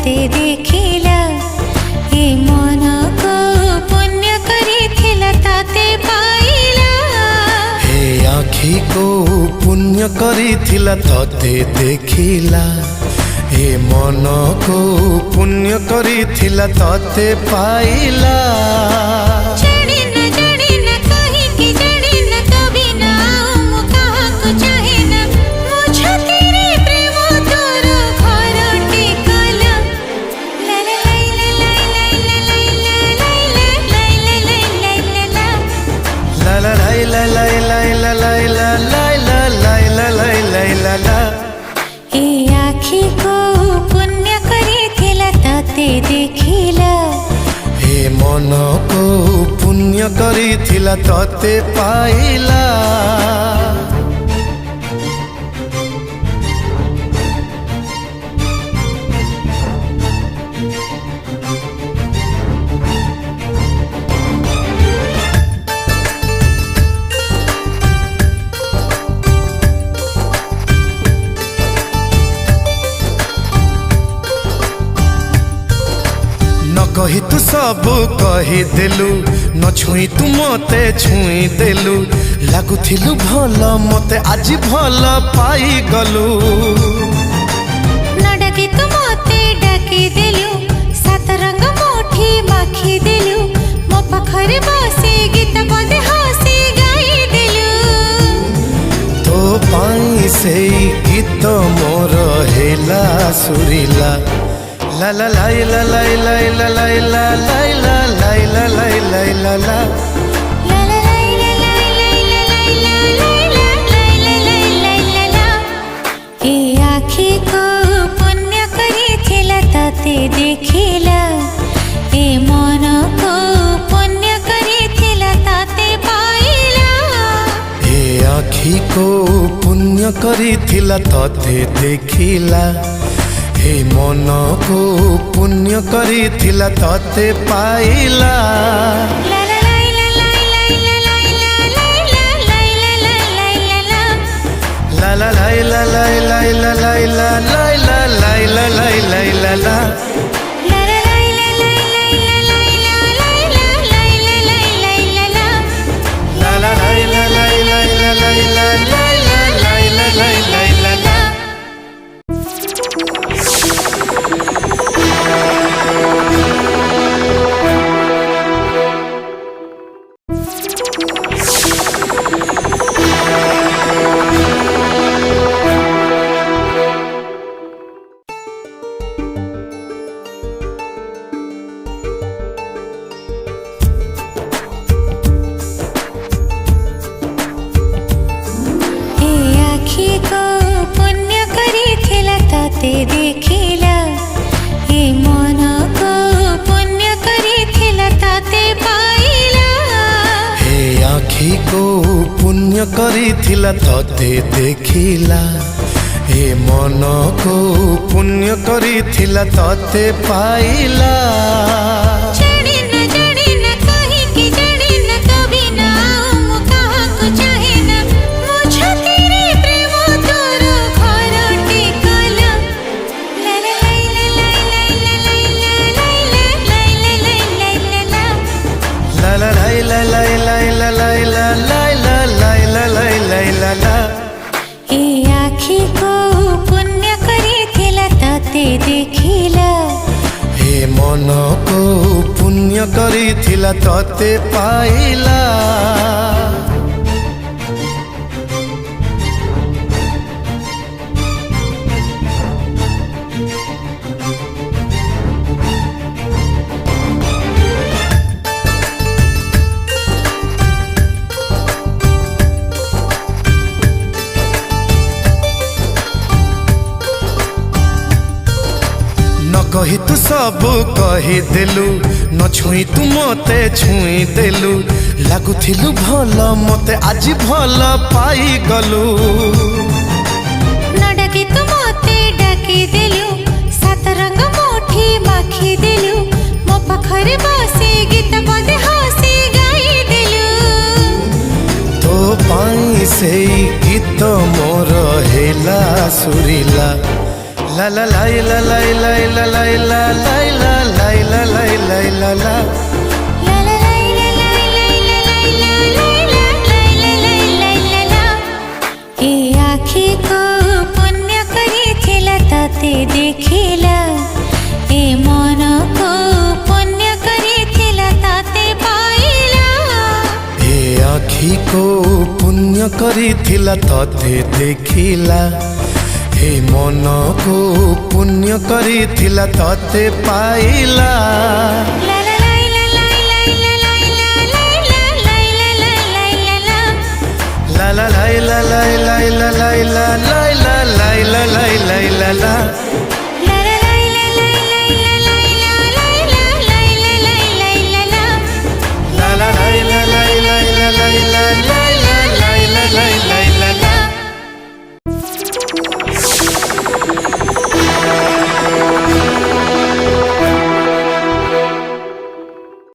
ते देखिला ए मन को पुण्य करिथिला ताते पाइला। हे आँखी को पुण्य करिथिला ताते देखिला। हे मन को पुण्य करिथिला ताते पाइला। आँखी को पुण्य करिथिला ताते देखिला। हे मन को पुण्य करिथिला ताते पाइला। कही तू सब कही देलु न छुई तू मते छुई देलु। लागुथिलु भल मते आज भल पाई गलु। न डाकी तू मते डाकी देलु सात रंग मोठी माखी देलु। मो पाखरे बसी गीत बदे हसी गाई देलु। तो पाई से गीत मोर हेला सुरीला। ला ला ला ला ला ला ला ला ला ला ला ला ला ला। आँखी को पुण्य करिथिला ताते देखिला। ए मन को पुण्य करिथिला ताते पाइला। हे आँखी को पुण्य करिथिला ताते देखिला। हे मन को पुण्य करिथिला ताते पाइला। ला ला ला ला ला ला ला ला ला ला ला ला ला। ताते देखिला। हे मन को पुण्य करिथिला ताते पाइला। हे आँखी को पुण्य करिथिला ताते देखिला। हे मन को पुण्य करिथिला ताते पाइला। आँखी को पुण्य करिथिला ताते देखिला। हे मन को पुण्य करिथिला ताते पाइला। कही तू सब कही देलु न छुई तू मते छुई देलु लागुथिलु भल मते आज भल पाई गलु न डाकी तू मते डाकी देलु सात रंग मुठी माखी देलु मो पाखरे बसी गीत बदे हसी गाई देलु तो पाई से गीत मोर हेला सुरीला ला ला लाई ला लाई लाई ला लाई ला लाई ला लाई ला लाई लाई ला ला आखी को पुण्य करी तते देखिला ए मन को पुण्य करी तते पाइला ए आखी को पुण्य करी तते देखिला हे मन को पुण्य करी तते पाइला la la la la la la la la la la la la la la la la